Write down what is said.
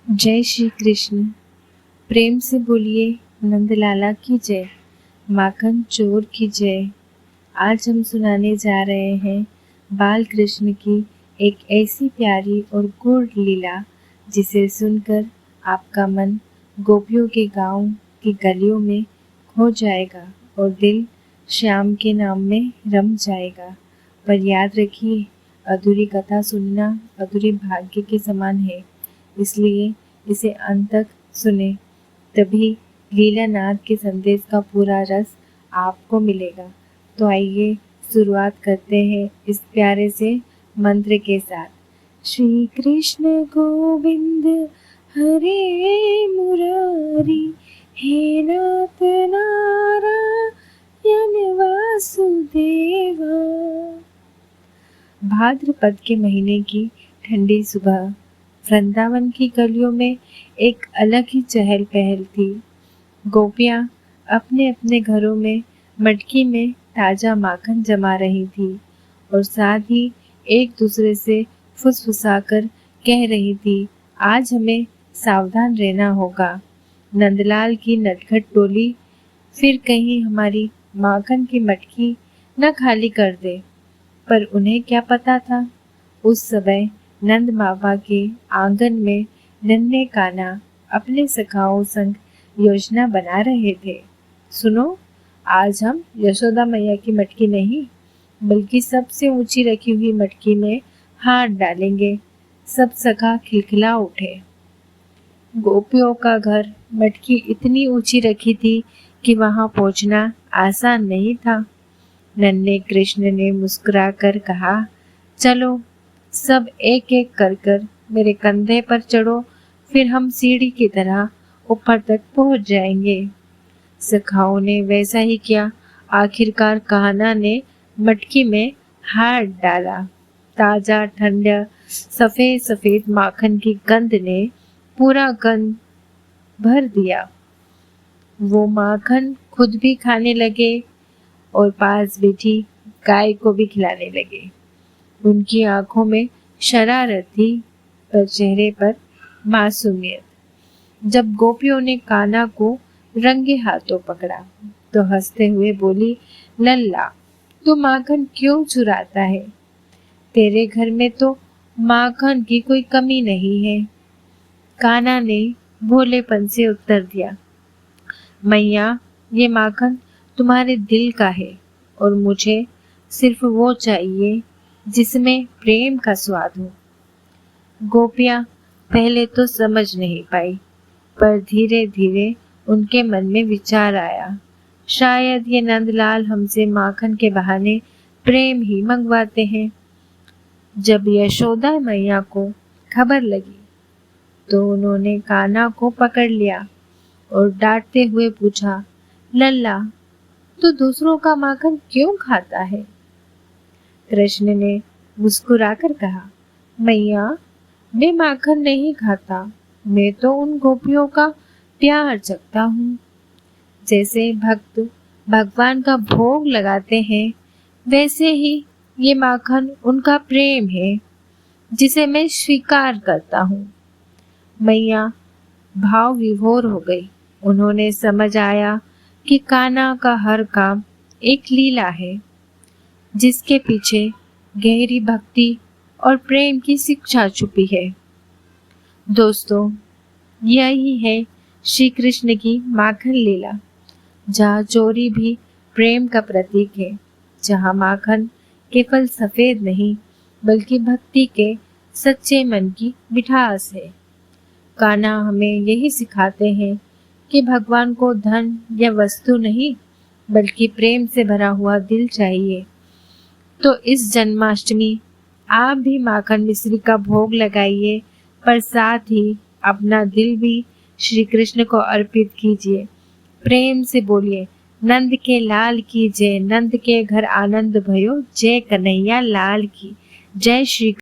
जय श्री कृष्ण। प्रेम से बोलिए नंदलाला की जय, माखन चोर की जय। आज हम सुनाने जा रहे हैं बाल कृष्ण की एक ऐसी प्यारी और गूढ़ लीला जिसे सुनकर आपका मन गोपियों के गांव की गलियों में खो जाएगा और दिल श्याम के नाम में रम जाएगा। पर याद रखिए, अधूरी कथा सुनना अधूरे भाग्य के समान है, इसलिए इसे अंत तक सुने, तभी लीलानाथ के संदेश का पूरा रस आपको मिलेगा। तो आइए शुरुआत करते हैं इस प्यारे से मंत्र के साथ। श्री कृष्ण गोविंद हरे मुरारी, हे नाथ नारायण वासुदेवा। भाद्रपद के महीने की ठंडी सुबह वृंदावन की गलियों में एक अलग ही चहल पहल थी। गोपियां अपने अपने घरों में मटकी में ताजा माखन जमा रही थी और साथ ही एक दूसरे से फुसफुसाकर कह रही थी, आज हमें सावधान रहना होगा। नंदलाल की नटखट टोली फिर कहीं हमारी माखन की मटकी न खाली कर दे। पर उन्हें क्या पता था, उस समय नंद बाबा के आंगन में नन्हे कान्हा अपने सखाओं संग योजना बना रहे थे। सुनो, आज हम यशोदा मैया की मटकी नहीं बल्कि सबसे ऊंची रखी हुई मटकी में हाथ डालेंगे। सब सखा खिलखिला उठे। गोपियों का घर मटकी इतनी ऊंची रखी थी कि वहां पहुंचना आसान नहीं था। नन्हे कृष्ण ने मुस्कुराकर कहा, चलो सब एक एक कर कर मेरे कंधे पर चढ़ो, फिर हम सीढ़ी की तरह ऊपर तक पहुंच जाएंगे। सखाओं ने वैसा ही किया। आखिरकार कान्हा ने मटकी में हाथ डाला। ताजा ठंडा सफेद सफेद माखन की गंध ने पूरा गंध भर दिया। वो माखन खुद भी खाने लगे और पास बैठी गाय को भी खिलाने लगे। उनकी आंखों में शरारत थी पर चेहरे पर मासूमियत। जब गोपियों ने कान्हा को रंगे हाथों पकड़ा तो हंसते हुए बोली, लल्ला तू माखन क्यों चुराता है? तेरे घर में तो माखन की कोई कमी नहीं है। कान्हा ने भोलेपन से उत्तर दिया, मैया ये माखन तुम्हारे दिल का है और मुझे सिर्फ वो चाहिए जिसमें प्रेम का स्वाद हो। गोपियां पहले तो समझ नहीं पाई, पर धीरे धीरे उनके मन में विचार आया, शायद ये नंदलाल हमसे माखन के बहाने प्रेम ही मंगवाते हैं। जब यशोदा मैया को खबर लगी तो उन्होंने कान्हा को पकड़ लिया और डांटते हुए पूछा, लल्ला तू दूसरों का माखन क्यों खाता है? कृष्ण ने मुस्कुराकर कहा, मैया मैं माखन नहीं खाता, मैं तो उन गोपियों का प्यार जगता हूँ। जैसे भक्त भगवान का भोग लगाते हैं, वैसे ही ये माखन उनका प्रेम है जिसे मैं स्वीकार करता हूँ। मैया भाव विभोर हो गई। उन्होंने समझ आया कि कान्हा का हर काम एक लीला है जिसके पीछे गहरी भक्ति और प्रेम की शिक्षा छुपी है। दोस्तों, यही है श्री कृष्ण की माखन लीला, जहाँ चोरी भी प्रेम का प्रतीक है, जहाँ माखन केवल सफेद नहीं बल्कि भक्ति के सच्चे मन की मिठास है। कान्हा हमें यही सिखाते हैं कि भगवान को धन या वस्तु नहीं बल्कि प्रेम से भरा हुआ दिल चाहिए। तो इस जन्माष्टमी आप भी माखन मिश्री का भोग लगाइए, पर साथ ही अपना दिल भी श्री कृष्ण को अर्पित कीजिए। प्रेम से बोलिए, नंद के लाल की जय, नंद के घर आनंद भयो, जय कन्हैया लाल की। जय श्री